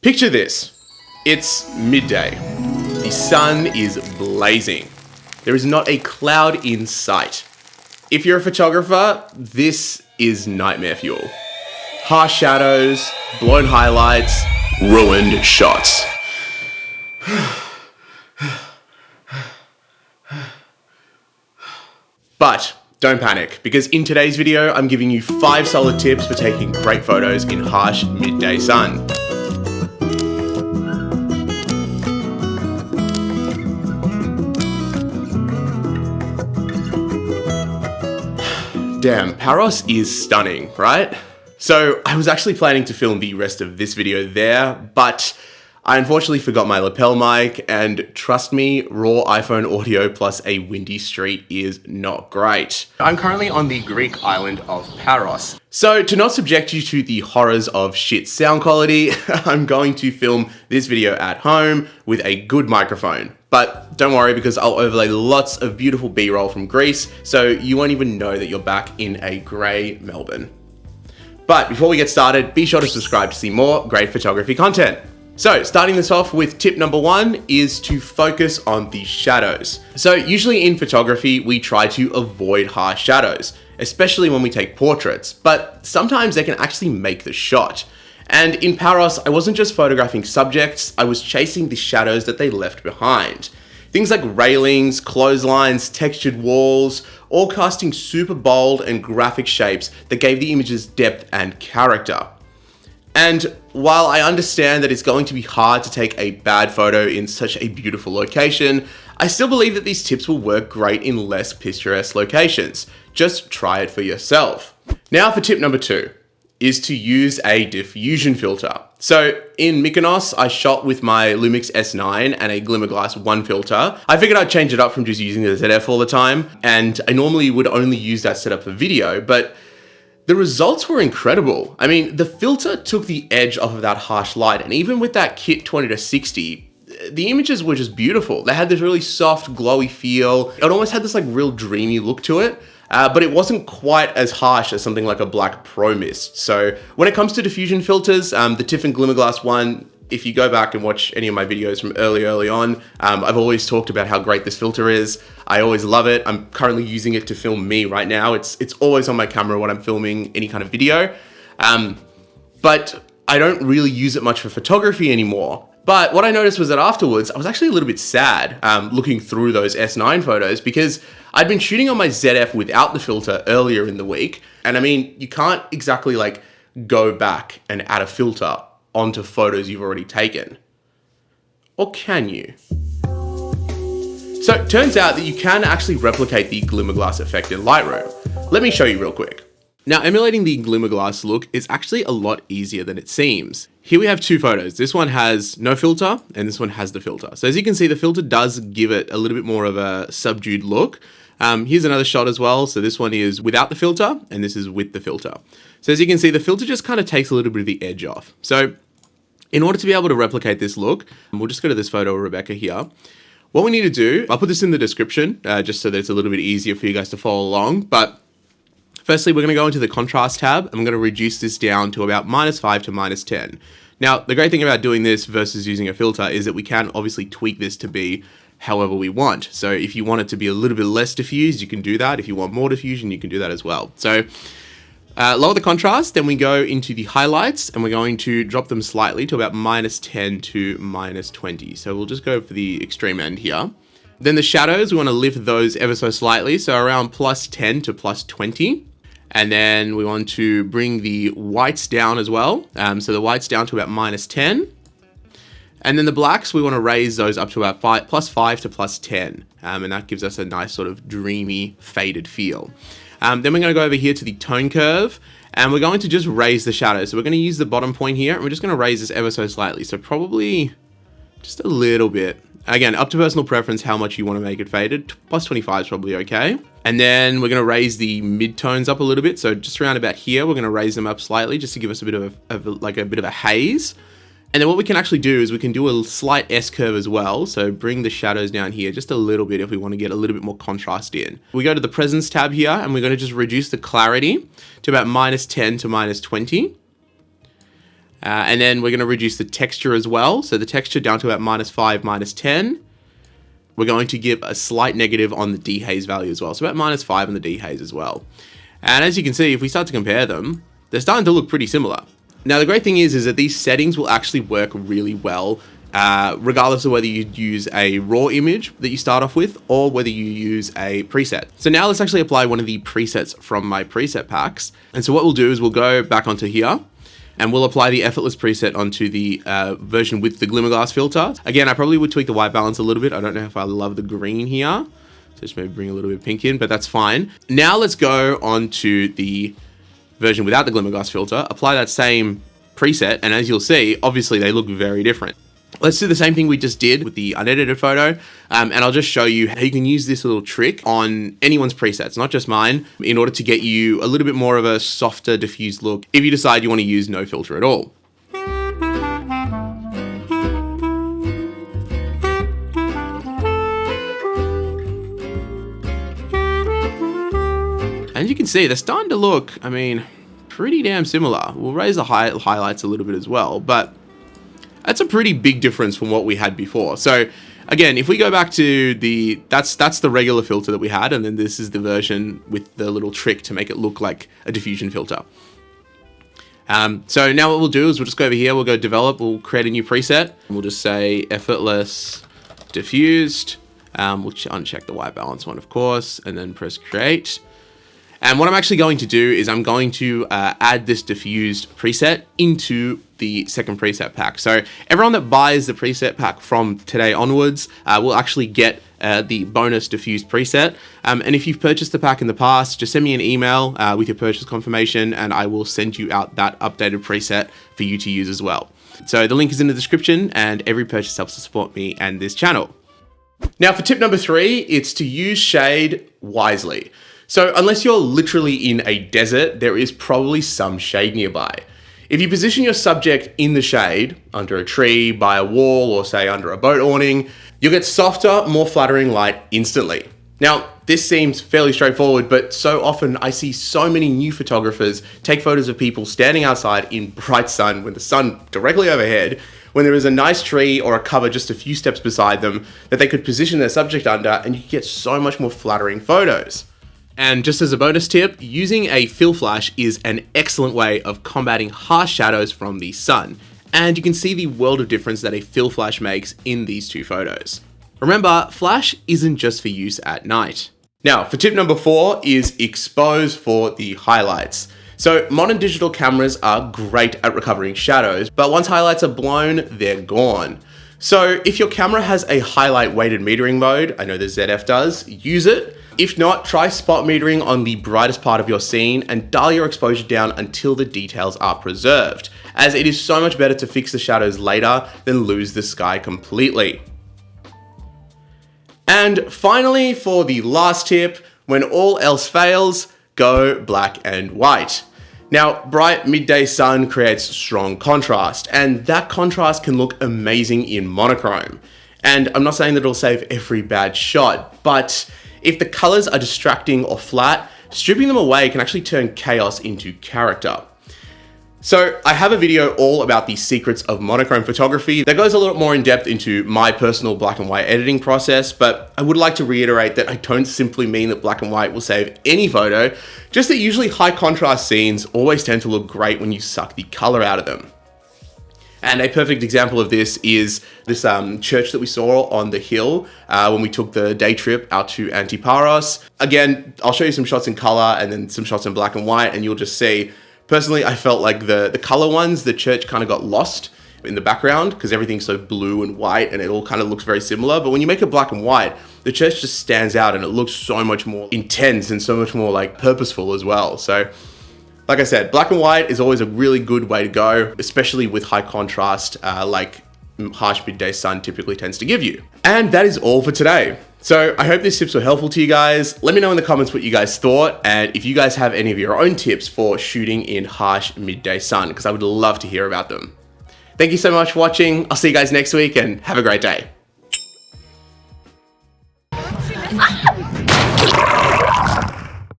Picture this. It's midday. The sun is blazing. There is not a cloud in sight. If you're a photographer, this is nightmare fuel. Harsh shadows, blown highlights, ruined shots. But don't panic, because in today's video, I'm giving you 5 solid tips for taking great photos in harsh midday sun. Damn, Paros is stunning, right? So I was actually planning to film the rest of this video there, but I unfortunately forgot my lapel mic, and trust me, raw iPhone audio plus a windy street is not great. I'm currently on the Greek island of Paros. So to not subject you to the horrors of shit sound quality, I'm going to film this video at home with a good microphone. But don't worry, because I'll overlay lots of beautiful B-roll from Greece, so you won't even know that you're back in a grey Melbourne. But before we get started, be sure to subscribe to see more great photography content. So starting this off with tip number 1 is to focus on the shadows. So usually in photography, we try to avoid harsh shadows, especially when we take portraits, but sometimes they can actually make the shot. And in Paros, I wasn't just photographing subjects, I was chasing the shadows that they left behind. Things like railings, clotheslines, textured walls, all casting super bold and graphic shapes that gave the images depth and character. And while I understand that it's going to be hard to take a bad photo in such a beautiful location, I still believe that these tips will work great in less picturesque locations. Just try it for yourself. Now for tip number 2. Is to use a diffusion filter. So in Mykonos, I shot with my Lumix S9 and a Glimmerglass 1 filter. I figured I'd change it up from just using the ZF all the time, and I normally would only use that setup for video, but the results were incredible. I mean, the filter took the edge off of that harsh light, and even with that kit 20-60, the images were just beautiful. They had this really soft, glowy feel. It almost had this like real dreamy look to it. But it wasn't quite as harsh as something like a Black Pro Mist. So when it comes to diffusion filters, the Tiffen Glimmerglass one, if you go back and watch any of my videos from early on, I've always talked about how great this filter is. I always love it. I'm currently using it to film me right now. It's always on my camera when I'm filming any kind of video. But I don't really use it much for photography anymore. But what I noticed was that afterwards, I was actually a little bit sad looking through those S9 photos, because I'd been shooting on my ZF without the filter earlier in the week. And I mean, you can't exactly like go back and add a filter onto photos you've already taken. Or can you? So it turns out that you can actually replicate the Glimmerglass effect in Lightroom. Let me show you real quick. Now, emulating the Glimmerglass look is actually a lot easier than it seems. Here we have 2 photos. This one has no filter, and this one has the filter. So as you can see, the filter does give it a little bit more of a subdued look. Here's another shot as well. So this one is without the filter, and this is with the filter. So as you can see, the filter just kind of takes a little bit of the edge off. So in order to be able to replicate this look, we'll just go to this photo of Rebecca here. What we need to do, I'll put this in the description, just so that it's a little bit easier for you guys to follow along. But firstly, we're going to go into the contrast tab, and I'm going to reduce this down to about -5 to -10. Now, the great thing about doing this versus using a filter is that we can obviously tweak this to be however we want. So if you want it to be a little bit less diffused, you can do that. If you want more diffusion, you can do that as well. So lower the contrast, then we go into the highlights, and we're going to drop them slightly to about -10 to -20. So we'll just go for the extreme end here. Then the shadows, we want to lift those ever so slightly, so around +10 to +20. And then we want to bring the whites down as well. So the whites down to about -10. And then the blacks, we want to raise those up to about +5 to +10. And that gives us a nice sort of dreamy, faded feel. Then we're going to go over here to the tone curve, and we're going to just raise the shadows. So we're going to use the bottom point here, and we're just going to raise this ever so slightly. So probably just a little bit. Again, up to personal preference, how much you want to make it faded. +25 is probably okay. And then we're going to raise the mid-tones up a little bit. So just around about here, we're going to raise them up slightly just to give us a bit of a haze. And then what we can actually do is we can do a slight S-curve as well. So bring the shadows down here just a little bit if we want to get a little bit more contrast in. We go to the presence tab here, and we're going to just reduce the clarity to about -10 to -20. And then we're going to reduce the texture as well. So the texture down to about -5, -10. We're going to give a slight negative on the dehaze value as well. So about -5 on the dehaze as well. And as you can see, if we start to compare them, they're starting to look pretty similar. Now, the great thing is that these settings will actually work really well, regardless of whether you use a raw image that you start off with or whether you use a preset. So now let's actually apply one of the presets from my preset packs. And so what we'll do is we'll go back onto here, and we'll apply the effortless preset onto the version with the Glimmerglass filter. Again, I probably would tweak the white balance a little bit. I don't know if I love the green here. So just maybe bring a little bit of pink in, but that's fine. Now let's go on to the version without the Glimmerglass filter, apply that same preset, and as you'll see, obviously they look very different. Let's do the same thing we just did with the unedited photo, and I'll just show you how you can use this little trick on anyone's presets, not just mine, in order to get you a little bit more of a softer, diffused look if you decide you want to use no filter at all. As you can see, they're starting to look, I mean, pretty damn similar. We'll raise the highlights a little bit as well, but that's a pretty big difference from what we had before. So again, if we go back to that's the regular filter that we had, and then this is the version with the little trick to make it look like a diffusion filter. So now what we'll do is we'll just go over here, we'll go develop, we'll create a new preset, and we'll just say effortless diffused. We'll uncheck the white balance one, of course, and then press create. And what I'm actually going to do is I'm going to add this diffused preset into the second preset pack. So everyone that buys the preset pack from today onwards will actually get the bonus diffused preset. And if you've purchased the pack in the past, just send me an email with your purchase confirmation, and I will send you out that updated preset for you to use as well. So the link is in the description, and every purchase helps to support me and this channel. Now for tip number 3, it's to use shade wisely. So unless you're literally in a desert, there is probably some shade nearby. If you position your subject in the shade, under a tree, by a wall, or say under a boat awning, you'll get softer, more flattering light instantly. Now, this seems fairly straightforward, but so often I see so many new photographers take photos of people standing outside in bright sun with the sun directly overhead, when there is a nice tree or a cover just a few steps beside them that they could position their subject under, and you get so much more flattering photos. And just as a bonus tip, using a fill flash is an excellent way of combating harsh shadows from the sun. And you can see the world of difference that a fill flash makes in these two photos. Remember, flash isn't just for use at night. Now, for tip number 4 is expose for the highlights. So modern digital cameras are great at recovering shadows, but once highlights are blown, they're gone. So if your camera has a highlight weighted metering mode, I know the ZF does, use it. If not, try spot metering on the brightest part of your scene and dial your exposure down until the details are preserved, as it is so much better to fix the shadows later than lose the sky completely. And finally, for the last tip, when all else fails, go black and white. Now, bright midday sun creates strong contrast, and that contrast can look amazing in monochrome. And I'm not saying that it'll save every bad shot, but if the colors are distracting or flat, stripping them away can actually turn chaos into character. So I have a video all about the secrets of monochrome photography that goes a little more in depth into my personal black and white editing process, but I would like to reiterate that I don't simply mean that black and white will save any photo, just that usually high contrast scenes always tend to look great when you suck the color out of them. And a perfect example of this is this church that we saw on the hill when we took the day trip out to Antiparos. Again, I'll show you some shots in color and then some shots in black and white, and you'll just see. Personally, I felt like the color ones, the church kind of got lost in the background because everything's so blue and white and it all kind of looks very similar. But when you make it black and white, the church just stands out and it looks so much more intense and so much more like purposeful as well. So like I said, black and white is always a really good way to go, especially with high contrast like harsh midday sun typically tends to give you. And that is all for today. So I hope these tips were helpful to you guys. Let me know in the comments what you guys thought, and if you guys have any of your own tips for shooting in harsh midday sun, because I would love to hear about them. Thank you so much for watching. I'll see you guys next week, and have a great day.